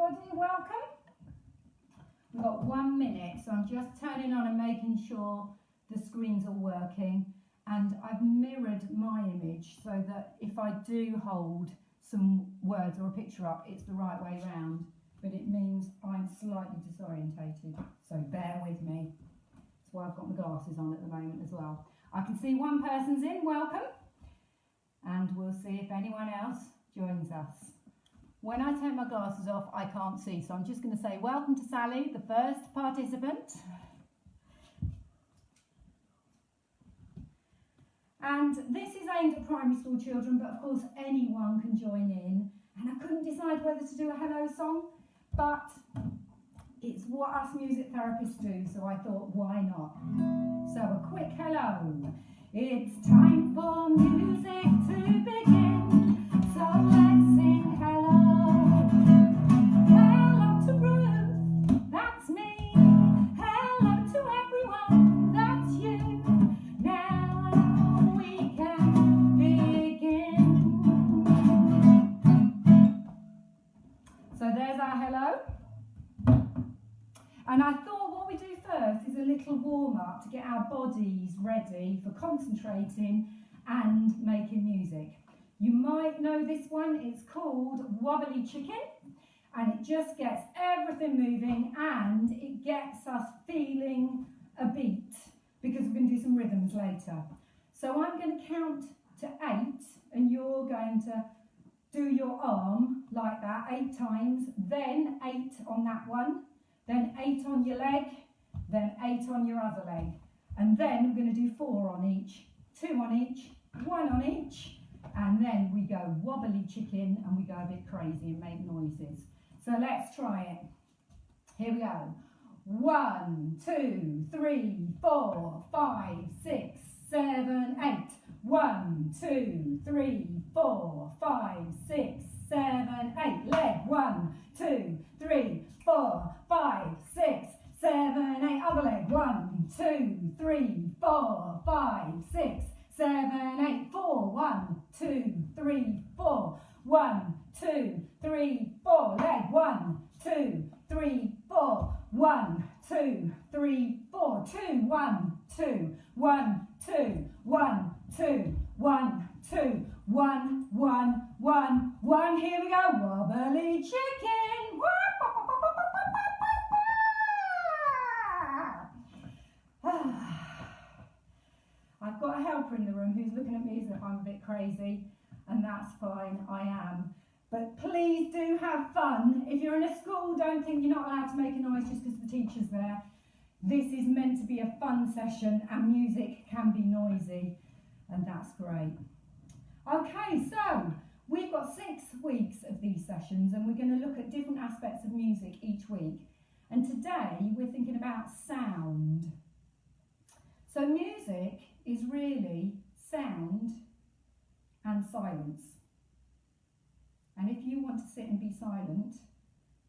everybody, welcome. We've got 1 minute, so I'm just turning on and making sure the screens are working, and I've mirrored my image so that if I do hold some words or a picture up, it's the right way round, but it means I'm slightly disorientated, so bear with me. That's why I've got my glasses on at the moment as well. I can see one person's in, welcome, and we'll see if anyone else joins us. When I take my glasses off, I can't see, so I'm just going to say welcome to Sally, the first participant. And this is aimed at primary school children, but of course anyone can join in. And I couldn't decide whether to do a hello song, but it's what us music therapists do, so I thought, why not? So a quick hello. It's time for music to begin, so let's sing hello. Hello to Ruth, that's me. Hello to everyone, that's you. Now we can begin. So there's our hello. And I thought what we do first is a little warm-up to get our bodies ready for concentrating and making music. You might know this one, it's called Wobbly Chicken, and it just gets everything moving and it gets us feeling a beat, because we're going to do some rhythms later. So I'm going to count to 8 and you're going to do your arm like that 8 times, then 8 on that one, then 8 on your leg, then 8 on your other leg. And then we're going to do 4 on each, 2 on each, 1 on each, and then we go wobbly chicken and we go a bit crazy and make noises. So let's try it. Here we go. 1, 2, 3, 4, 5, 6, 7, 8. 1, 2, 3, 4, 5, 6, 7, 8. Leg. 1, 2, 3, 4, 5, 6, 7, 8. Other leg. 1, 2, 3, 4, 5, 6, 7, 8. 4. 1, 2, 3, 4. 1, 2, 3, 4. Leg. 1, 2, 3, 4. 1, 2, 3, 4. 2. 1, 2, 1, 2, 1, 2, 1, 2, 1, 1, 1, 1. Here we go. Wobbly chicken. I've got a helper in the room who's looking at me as if I'm a bit crazy, and that's fine, I am. But please do have fun. If you're in a school, don't think you're not allowed to make a noise just because the teacher's there. This is meant to be a fun session, and music can be noisy, and that's great. Okay, so we've got 6 weeks of these sessions, and we're going to look at different aspects of music each week. And today we're thinking about sound. So music is really sound and silence. And if you want to sit and be silent,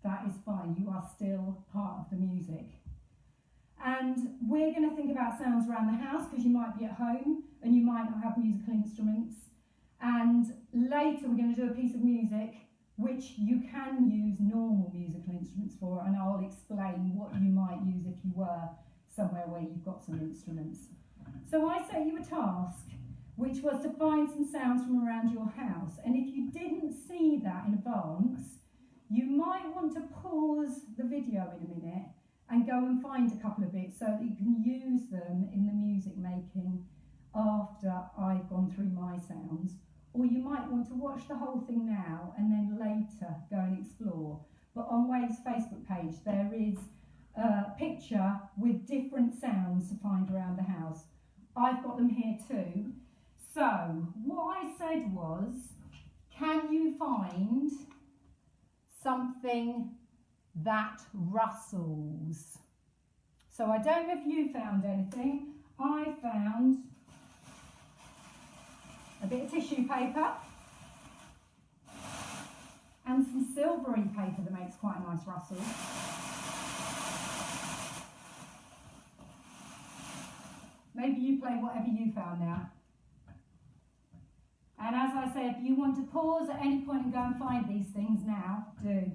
that is fine. You are still part of the music. And we're going to think about sounds around the house, because you might be at home and you might not have musical instruments. And later we're going to do a piece of music which you can use normal musical instruments for, and I'll explain what you might use if you were somewhere where you've got some instruments. So I set you a task, which was to find some sounds from around your house. And if you didn't see that in advance, you might want to pause the video in a minute and go and find a couple of bits so that you can use them in the music making after I've gone through my sounds. Or you might want to watch the whole thing now and then later go and explore. But on Wave's Facebook page there is a picture with different sounds to find around the house. I've got them here too. So what I said was, can you find something that rustles? So I don't know if you found anything. I found a bit of tissue paper and some silvery paper that makes quite a nice rustle. Maybe you play whatever you found now. And as I say, if you want to pause at any point and go and find these things now, do.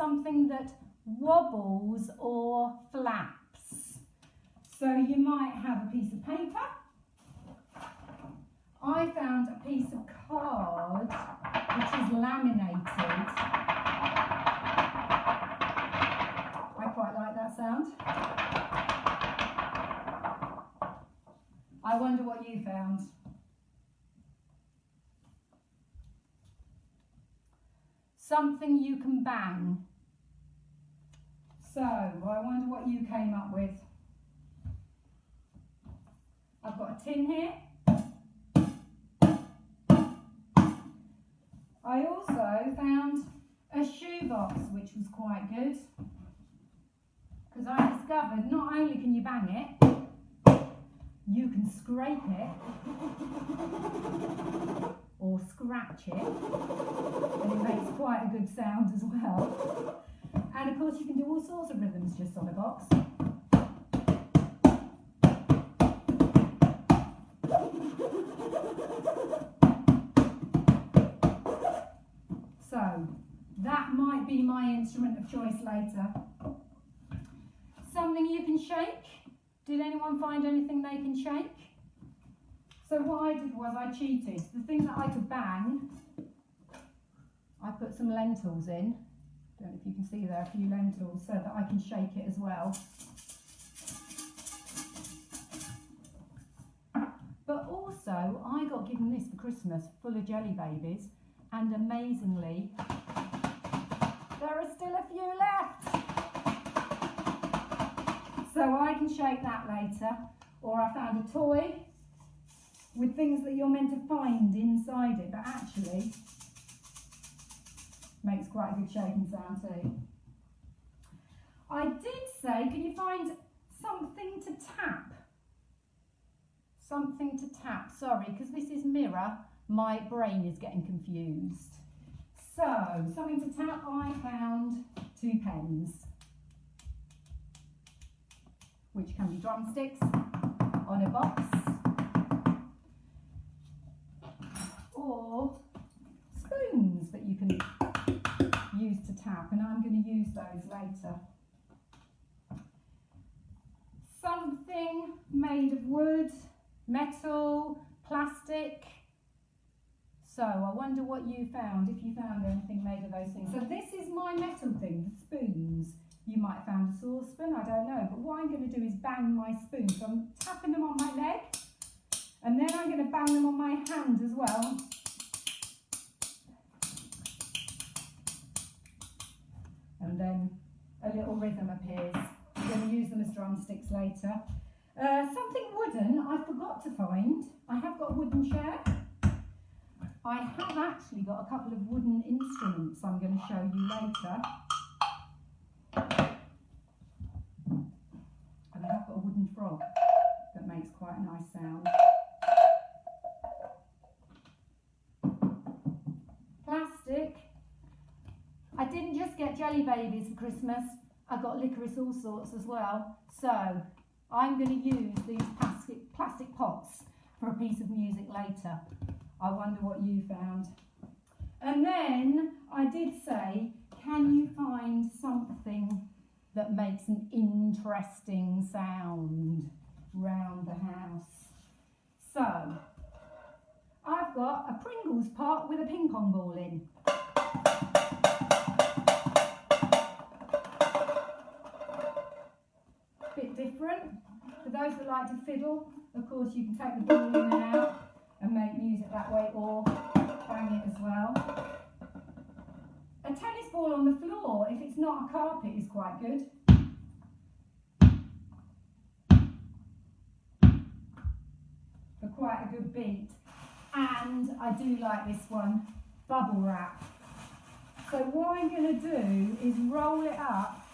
something that wobbles or flaps. So you might have a piece of paper. I found a piece of card which is laminated. I quite like that sound. I wonder what you found. Something you can bang. So, I wonder what you came up with. I've got a tin here. I also found a shoebox, which was quite good, because I discovered not only can you bang it, you can scrape it or scratch it, and it makes quite a good sound as well. And of course you can do all sorts of rhythms just on a box. So that might be my instrument of choice later. Something you can shake. Did anyone find anything they can shake? So what I did was I cheated. The thing that I could bang, I put some lentils in. Don't know if you can see there, a few lentils, so that I can shake it as well. But also, I got given this for Christmas, full of jelly babies, and amazingly, there are still a few left. So I can shake that later. Or I found a toy with things that you're meant to find inside it, but actually makes quite a good shaking sound too. I did say, can you find something to tap? Something to tap. Sorry, because this is mirror, my brain is getting confused. So, something to tap, I found 2 pens, which can be drumsticks on a box, or spoons that you can use to tap, and I'm going to use those later. Something made of wood, metal, plastic. So I wonder what you found, if you found anything made of those things. So this is my metal thing, the spoons. You might have found a saucepan, I don't know. But what I'm going to do is bang my spoon. So I'm tapping them on my leg, and then I'm going to bang them on my hand as well. And then a little rhythm appears. I'm going to use them as drumsticks later. Something wooden I forgot to find. I have got a wooden chair. I have actually got a couple of wooden instruments I'm going to show you later. And I have got a wooden frog that makes quite a nice sound. Plastic. I didn't just get jelly babies for Christmas, I got licorice all sorts as well. So I'm going to use these plastic pots for a piece of music later. I wonder what you found. And then I did say, can you find something that makes an interesting sound round the house? So I've got a Pringles pot with a ping pong ball in. Bit different. For those that like to fiddle, of course you can take the ball in and out and make music that way, or bang it as well. A tennis ball on the floor, if it's not a carpet, is quite good. For quite a good beat. And I do like this one, bubble wrap. So what I'm going to do is roll it up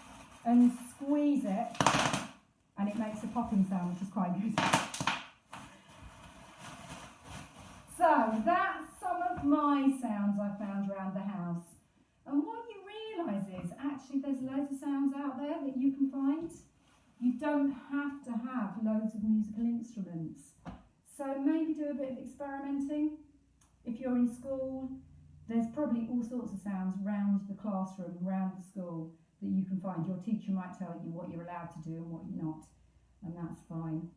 and squeeze it, and it makes a popping sound, which is quite good. So that's some of my sounds I found around the house. And what you realise is actually there's loads of sounds out there that you can find. You don't have to have loads of musical instruments. So maybe do a bit of experimenting. If you're in school, there's probably probably all sorts of sounds round the classroom, round the school that you can find. Your teacher might tell you what you're allowed to do and what you're not, and that's fine.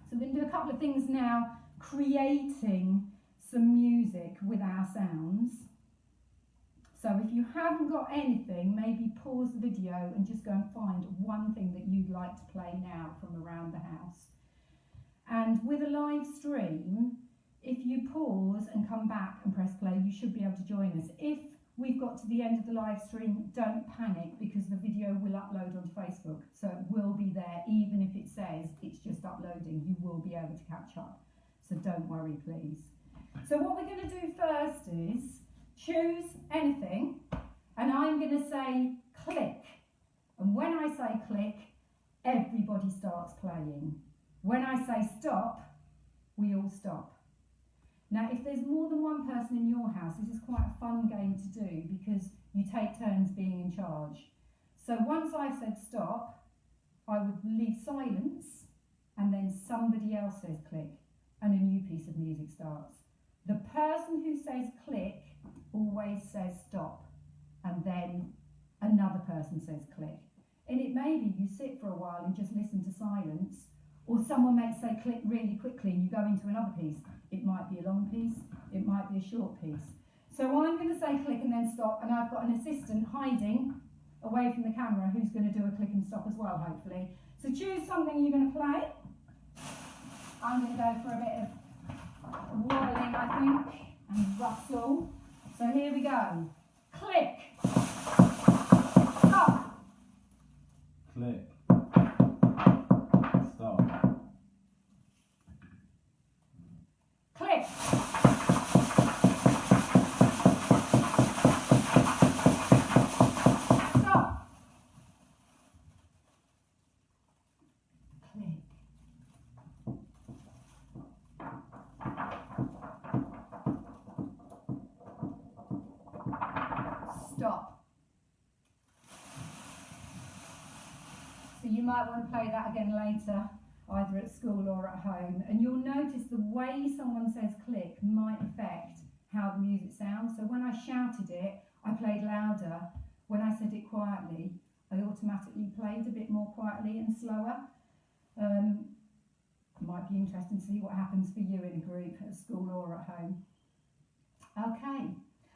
So we're going to do a couple of things now, creating some music with our sounds. So if you haven't got anything, maybe pause the video and just go and find one thing that you'd like to play now from around the house. And with a live stream, if you pause and come back and press play, you should be able to join us. If we've got to the end of the live stream, don't panic, because the video will upload onto Facebook. So it will be there, even if it says it's just uploading, you will be able to catch up. So don't worry, please. So what we're going to do first is choose anything, and I'm going to say click. And when I say click, everybody starts playing. When I say stop, we all stop. Now, if there's more than one person in your house, this is quite a fun game to do because you take turns being in charge. So once I've said stop, I would leave silence, and then somebody else says click, and a new piece of music starts. The person who says click always says stop, and then another person says click. And it may be you sit for a while and just listen to silence, or someone may say click really quickly and you go into another piece. It might be a long piece, it might be a short piece. So I'm going to say click and then stop, and I've got an assistant hiding away from the camera who's going to do a click and stop as well, hopefully. So choose something you're going to play. I'm going to go for a bit of whirling, I think, and rustle. So here we go. Click. Stop. Click. Stop. Click. Stop. Click. Stop. So you might want to play that again later, either at school or at home, and you'll notice the way someone says click might affect how the music sounds. So when I shouted it, I played louder. When I said it quietly, I automatically played a bit more quietly and slower. Might be interesting to see what happens for you in a group at school or at home. Okay,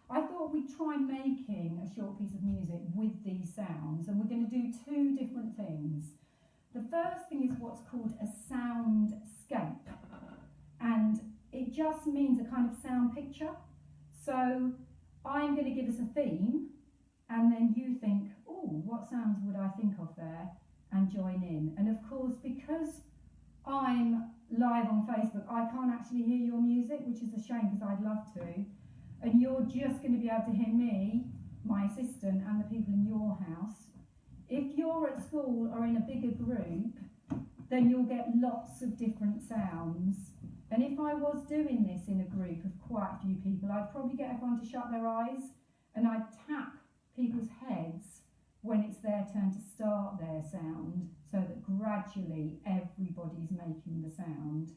I thought we'd try making a short piece of music with these sounds, and we're going to do two different things. The first thing is what's called a soundscape, and it just means a kind of sound picture. So I'm going to give us a theme, and then you think, oh, what sounds would I think of there, and join in. And of course, because I'm live on Facebook, I can't actually hear your music, which is a shame because I'd love to. And you're just going to be able to hear me, my assistant, and the people in your house. If you're at school or in a bigger group, then you'll get lots of different sounds. And if I was doing this in a group of quite a few people, I'd probably get everyone to shut their eyes, and I'd tap people's heads when it's their turn to start their sound, so that gradually everybody's making the sound.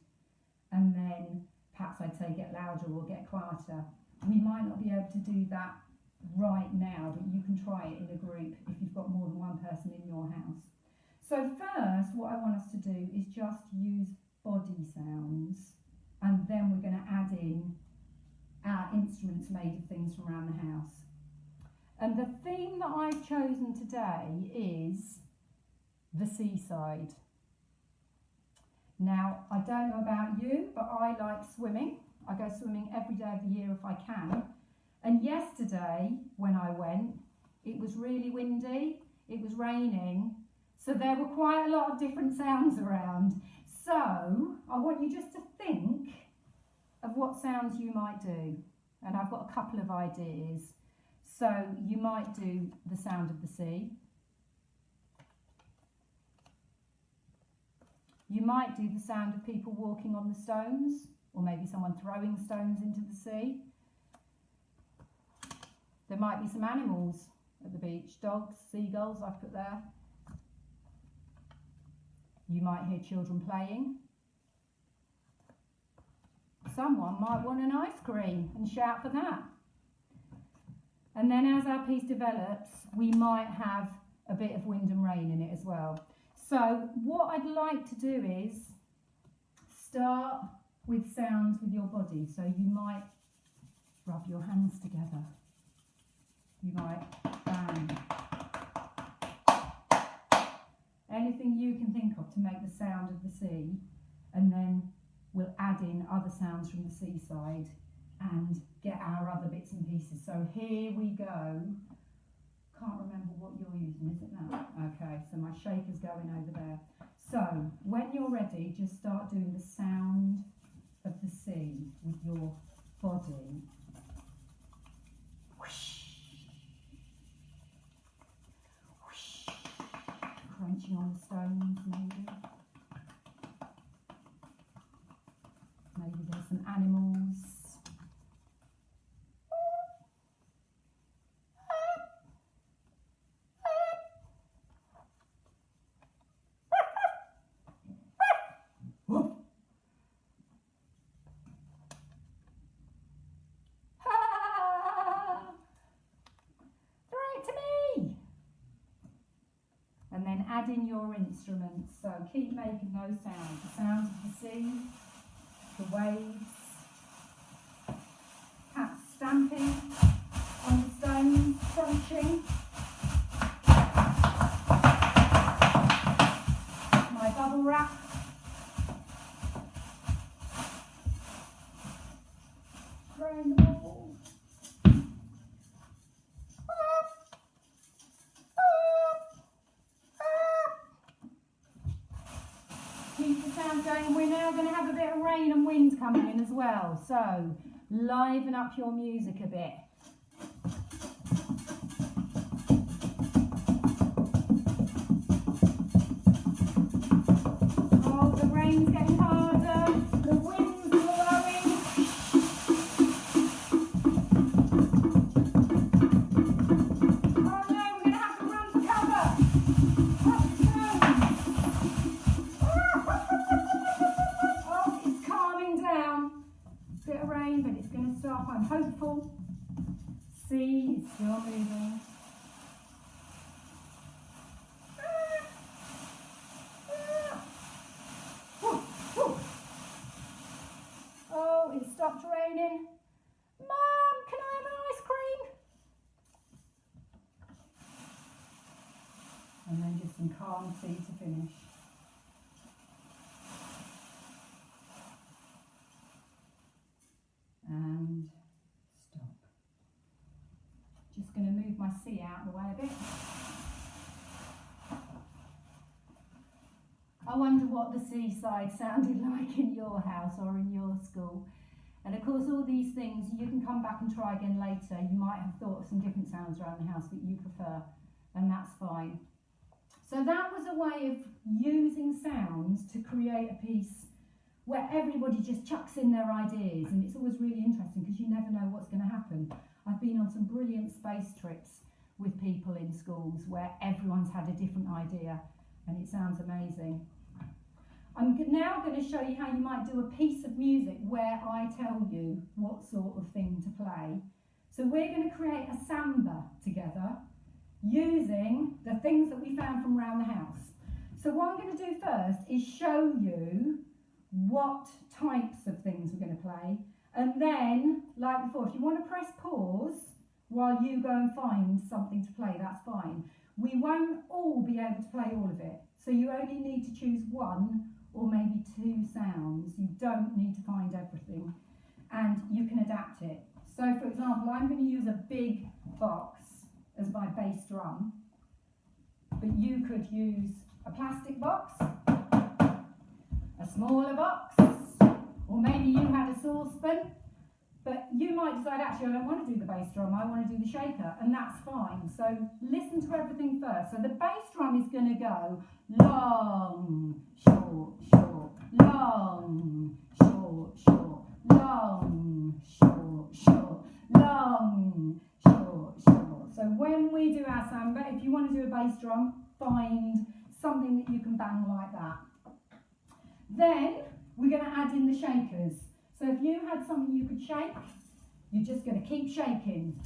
And then perhaps I'd say get louder or get quieter. We might not be able to do that right now, but you can try it in a group if you've got more than one person in your house. So first, what I want us to do is just use body sounds, and then we're going to add in our instruments made of things from around the house. And the theme that I've chosen today is the seaside. Now, I don't know about you, but I like swimming. I go swimming every day of the year if I can. And yesterday, when I went, it was really windy, it was raining, so there were quite a lot of different sounds around. So, I want you just to think of what sounds you might do. And I've got a couple of ideas. So, you might do the sound of the sea. You might do the sound of people walking on the stones, or maybe someone throwing stones into the sea. There might be some animals at the beach, dogs, seagulls I've put there. You might hear children playing. Someone might want an ice cream and shout for that. And then as our piece develops, we might have a bit of wind and rain in it as well. So what I'd like to do is start with sounds with your body. So you might rub your hands together. You might bang. Anything you can think of to make the sound of the sea, and then we'll add in other sounds from the seaside and get our other bits and pieces. So here we go. Can't remember what you're using, is it now? Okay, so my shaker's going over there. So when you're ready, just start doing the sound of the sea with your body. Whoosh. Whoosh. Crunching on the stones, maybe. Maybe there's some animals. And then add in your instruments. So keep making those sounds. The sounds of the sea, the waves, cats stamping on the stones, crunching. My bubble wrap. Throwing the ball. Keep the sound going. We're now going to have a bit of rain and wind coming in as well. So liven up your music a bit. Oh, the rain's getting harder. The wind's blowing. Oh no, we're going to have to run for cover. Oh, it's calming down. Bit of rain, but it's going to stop. I'm hopeful. Sea is still moving. Oh, it stopped raining. Mum, can I have an ice cream? And then just some calm sea to finish. And stop. Just going to move my sea out of the way a bit. I wonder what the seaside sounded like in your house or in your school. And of course all these things you can come back and try again later. You might have thought of some different sounds around the house that you prefer, and that's fine. So that was a way of using sounds to create a piece where everybody just chucks in their ideas, and it's always really interesting because you never know what's going to happen. I've been on some brilliant space trips with people in schools where everyone's had a different idea, and it sounds amazing. I'm now going to show you how you might do a piece of music where I tell you what sort of thing to play. So we're going to create a samba together using the things that we found from around the house. So what I'm going to do first is show you what types of things we're going to play, and then, like before, if you want to press pause while you go and find something to play, that's fine. We won't all be able to play all of it, so you only need to choose one or maybe two sounds. You don't need to find everything, and you can adapt it. So for example, I'm going to use a big box as my bass drum, but you could use a plastic box, a smaller box, or maybe you had a saucepan, but you might decide, actually I don't want to do the bass drum, I want to do the shaker, and that's fine. So listen to everything first. So the bass drum is going to go long, short, short, long, short, short, long, short, short, long, short, short. So when we do our samba, if you want to do a bass drum, find something that you can bang like that. Then we're going to add in the shakers. So if you had something you could shake, you're just going to keep shaking.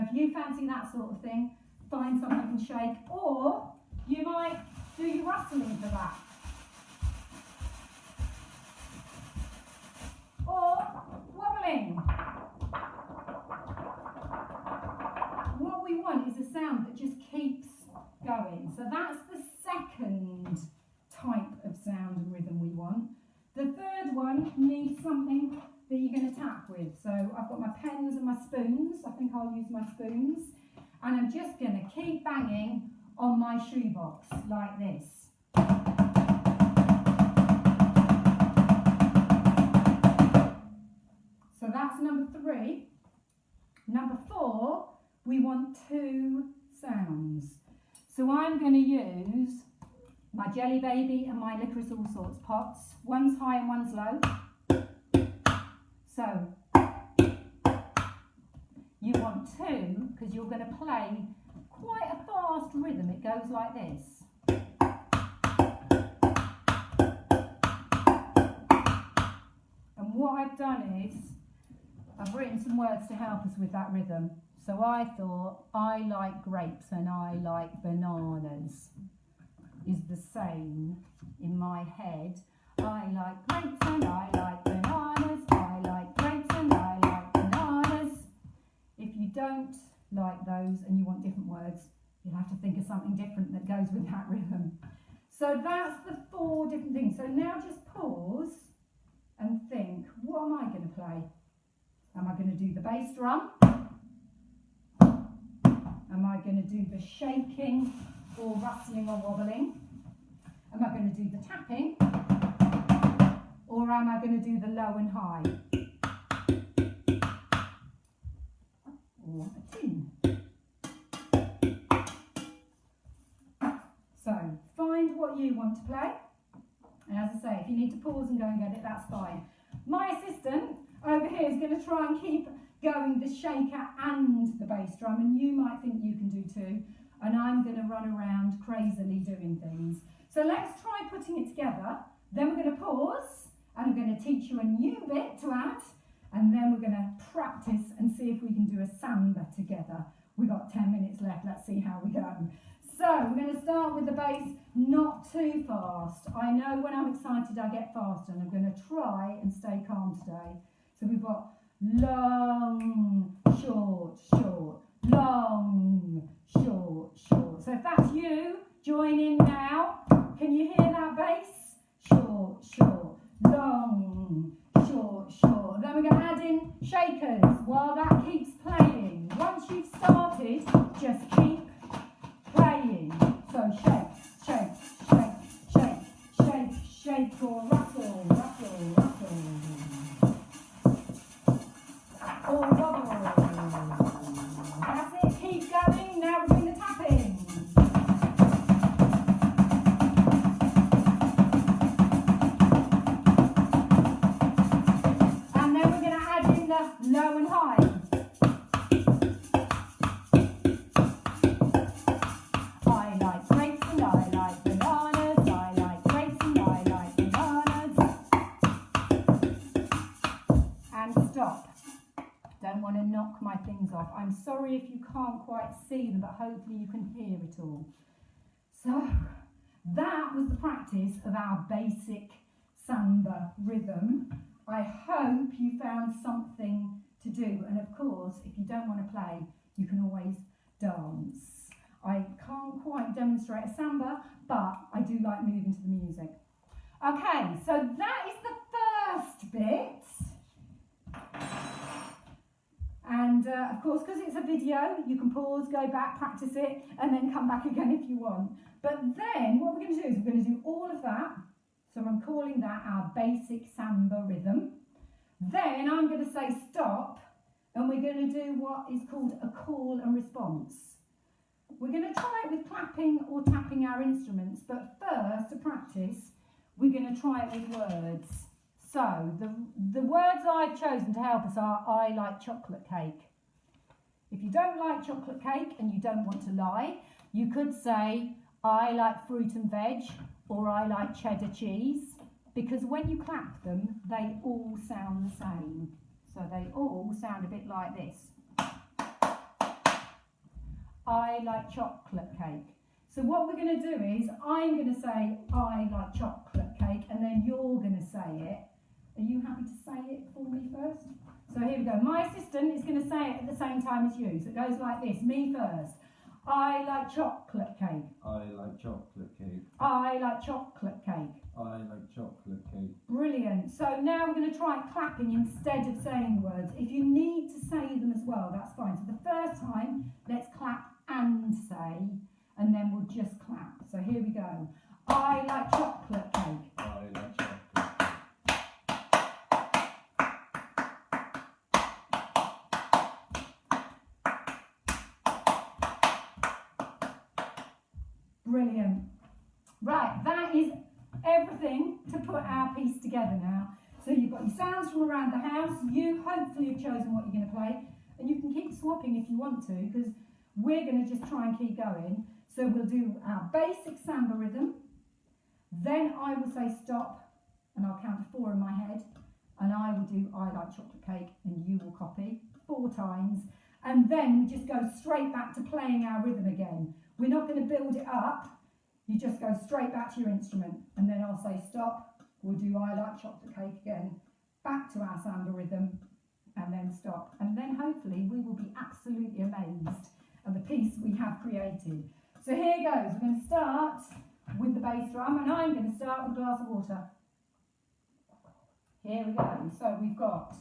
if you fancy that sort of thing, find something and shake, or you might do your rustling for that. Or wobbling. What we want is a sound that just keeps going. So that's the second type of sound and rhythm we want. The third one needs something that you're going to tap with. So I've got my pens and my spoons. I think I'll use my spoons. And I'm just going to keep banging on my shoebox like this. So that's number 3. Number 4, we want 2 sounds. So I'm going to use my Jelly Baby and my Licorice All Sorts pots. One's high and one's low. So you want 2 because you're going to play quite a fast rhythm. It goes like this. And what I've done is I've written some words to help us with that rhythm. So I thought I like grapes and I like bananas is the same in my head. I like grapes and I like bananas. I like grapes and I like bananas. If you don't like those and you want different words, you'll have to think of something different that goes with that rhythm. So that's the 4 different things. So now just pause and think, what am I going to play? Am I going to do the bass drum? Am I going to do the shaking or rustling or wobbling? Am I going to do the tapping? Or am I going to do the low and high? Or a tune? So, find what you want to play. And as I say, if you need to pause and go and get it, that's fine. My assistant over here is going to try and keep going the shaker and the bass drum, and you might think you can do too, and I'm going to run around crazily doing things. So let's try putting it together, then we're going to pause, and I'm going to teach you a new bit to add, and then we're going to practice and see if we can do a samba together. We've got 10 minutes left, let's see how we go. So we're going to start with the bass, not too fast. I know when I'm excited I get faster, and I'm going to try and stay calm today. So we've got long, short, short, long, short, short. So if that's you, join in now. Can you hear that bass? Short, short, long, short, short. Then we're going to add in shakers while that keeps playing. Once you've started, just keep playing. So shake, shake, shake, shake, shake, shake, or rustle, rustle, rustle. Or wobble. That's it, keep going. Now we're doing the tapping. And then we're going to add in the low and high. I like grapes and I like bananas. I like grapes and I like bananas. And stop. Don't want to knock my things off. I'm sorry if you can't quite see them, but hopefully you can hear it all. So that was the practice of our basic samba rhythm. I hope you found something to do. And of course, if you don't want to play, you can always dance. I can't quite demonstrate a samba, but I do like moving to the music. Okay, so that is the first bit. And of course, because it's a video, you can pause, go back, practice it, and then come back again if you want. But then what we're going to do is we're going to do all of that. So I'm calling that our basic samba rhythm. Then I'm going to say stop, and we're going to do what is called a call and response. We're going to try it with clapping or tapping our instruments, but first, to practice, we're going to try it with words. So, the words I've chosen to help us are, I like chocolate cake. If you don't like chocolate cake and you don't want to lie, you could say, I like fruit and veg, or I like cheddar cheese, because when you clap them, they all sound the same. So they all sound a bit like this. I like chocolate cake. So what we're going to do is, I'm going to say, I like chocolate cake, and then you're going to say it. Are you happy to say it for me first? So here we go. My assistant is going to say it at the same time as you. So it goes like this, me first. I like chocolate cake. I like chocolate cake. I like chocolate cake. I like chocolate cake. Brilliant. So now we're going to try clapping instead of saying the words. If you need to say them as well, that's fine. So the first time, let's clap and say, and then we'll just clap. So here we go. I like chocolate cake. I like chocolate cake. Brilliant. Right, that is everything to put our piece together now. So you've got your sounds from around the house. You hopefully have chosen what you're going to play, and you can keep swapping if you want to, because we're going to just try and keep going. So we'll do our basic samba rhythm, then I will say stop, and I'll count to 4 in my head, and I will do I like chocolate cake, and you will copy 4 times, and then we just go straight back to playing our rhythm again. We're not going to build it up. You just go straight back to your instrument, and then I'll say stop. We'll do I like chocolate cake again, back to our samba rhythm, and then stop. And then hopefully we will be absolutely amazed at the piece we have created. So here goes. We're going to start with the bass drum, and I'm going to start with a glass of water. Here we go. So we've got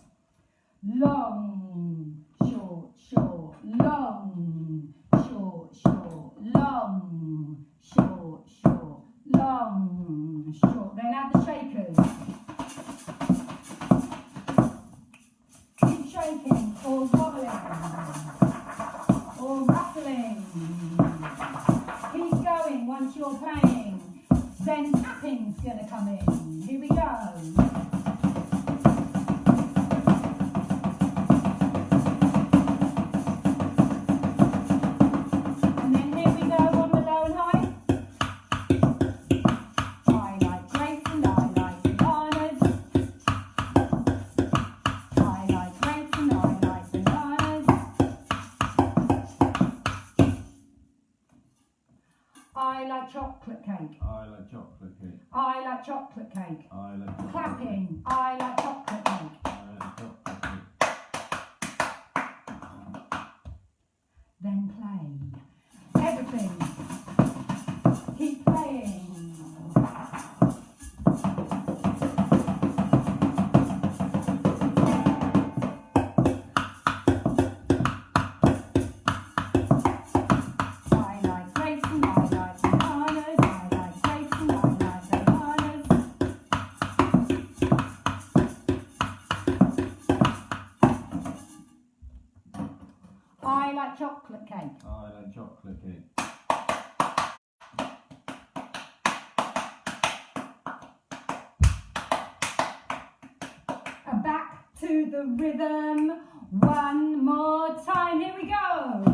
long, short, short, long, short, short, long, short, short, long, short. Then add the shakers. Keep shaking or wobbling or rattling. Keep going once you're playing. Then tapping's going to come in. Here we go. Chocolate cake. I like chocolate cake. I like chocolate cake. I like chocolate Clapping. cake. I like chocolate cake. I like chocolate cake. Then play. Everything. Keep playing. Chocolate cake. I like chocolate cake. And back to the rhythm one more time. Here we go.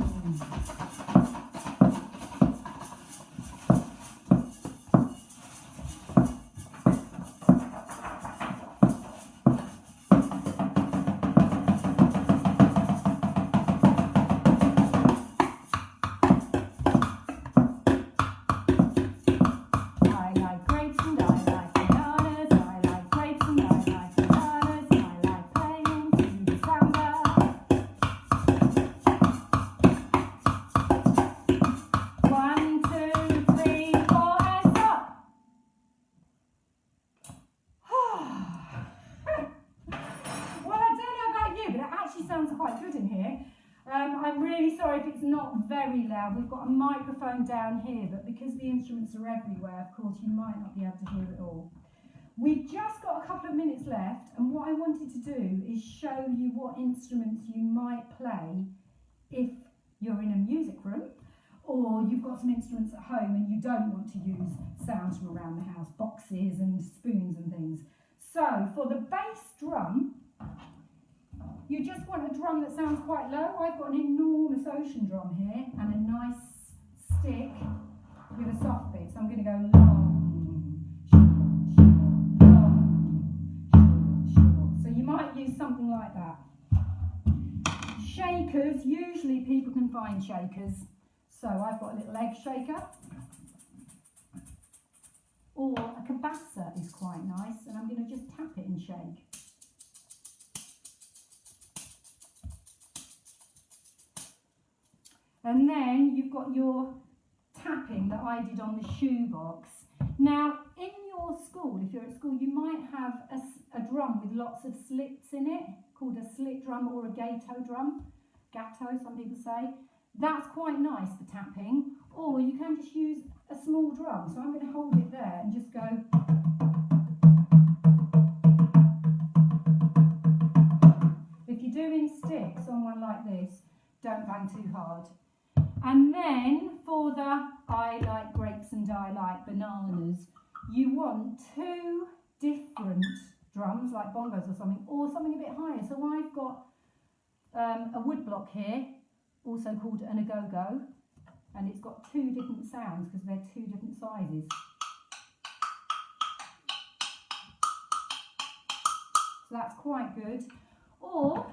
I'm really sorry if it's not very loud. We've got a microphone down here, but because the instruments are everywhere, of course, you might not be able to hear it all. We've just got a couple of minutes left, and what I wanted to do is show you what instruments you might play if you're in a music room, or you've got some instruments at home and you don't want to use sounds from around the house, boxes and spoons and things. So, for the bass drum, you just want a drum that sounds quite low. I've got an enormous ocean drum here and a nice stick with a soft bit. So I'm going to go long, short, long, short. So you might use something like that. Shakers, usually people can find shakers. So I've got a little egg shaker, or a cabasa is quite nice, and I'm going to just tap it and shake. And then you've got your tapping that I did on the shoebox. Now, in your school, if you're at school, you might have a drum with lots of slits in it, called a slit drum or a gato drum. Gatto, some people say. That's quite nice for tapping. Or you can just use a small drum. So I'm going to hold it there and just go. If you're doing sticks on one like this, don't bang too hard. And then for the I like grapes and I like bananas, you want two different drums, like bongos or something a bit higher. So I've got a wood block here, also called an agogo, and it's got two different sounds because they're two different sizes. So that's quite good. Or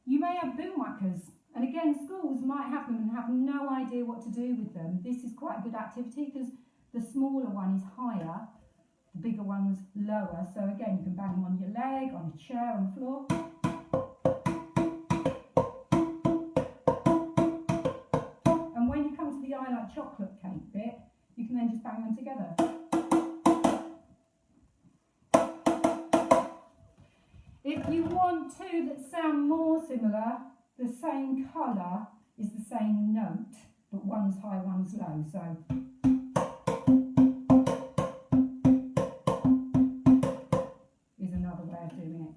you may have boom whackers. And again, schools might have them and have no idea what to do with them. This is quite a good activity because the smaller one is higher, the bigger one's lower. So again, you can bang them on your leg, on a chair, on the floor. And when you come to the I like chocolate cake bit, you can then just bang them together. If you want two that sound more similar, the same colour is the same note, but one's high, one's low. So is another way of doing it.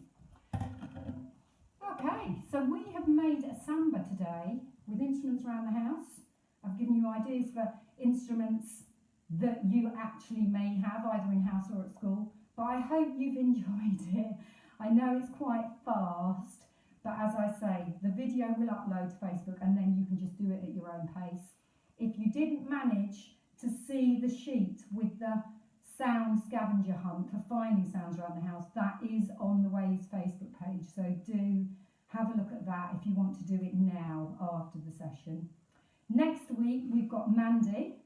Okay, so we have made a samba today with instruments around the house. I've given you ideas for instruments that you actually may have either in house or at school, but I hope you've enjoyed it. I know it's quite fast. But as I say, the video will upload to Facebook and then you can just do it at your own pace. If you didn't manage to see the sheet with the sound scavenger hunt for finding sounds around the house, that is on the Ways Facebook page. So do have a look at that if you want to do it now after the session. Next week we've got Mandy,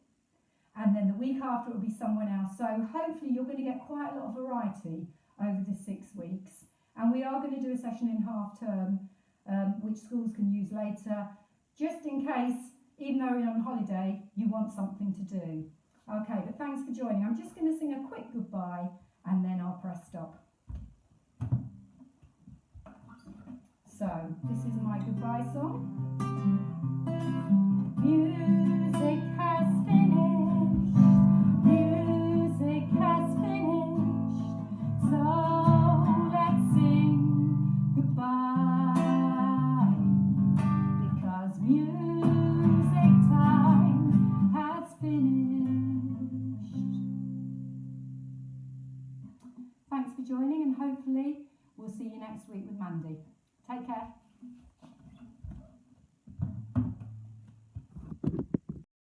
and then the week after it will be someone else. So hopefully you're going to get quite a lot of variety over the 6 weeks. And we are going to do a session in half term, which schools can use later, just in case, even though you're on holiday, you want something to do. Okay, but thanks for joining. I'm just going to sing a quick goodbye and then I'll press stop. So, this is my goodbye song. Music has finished. Music has finished. So joining, and hopefully we'll see you next week with Mandy. Take care.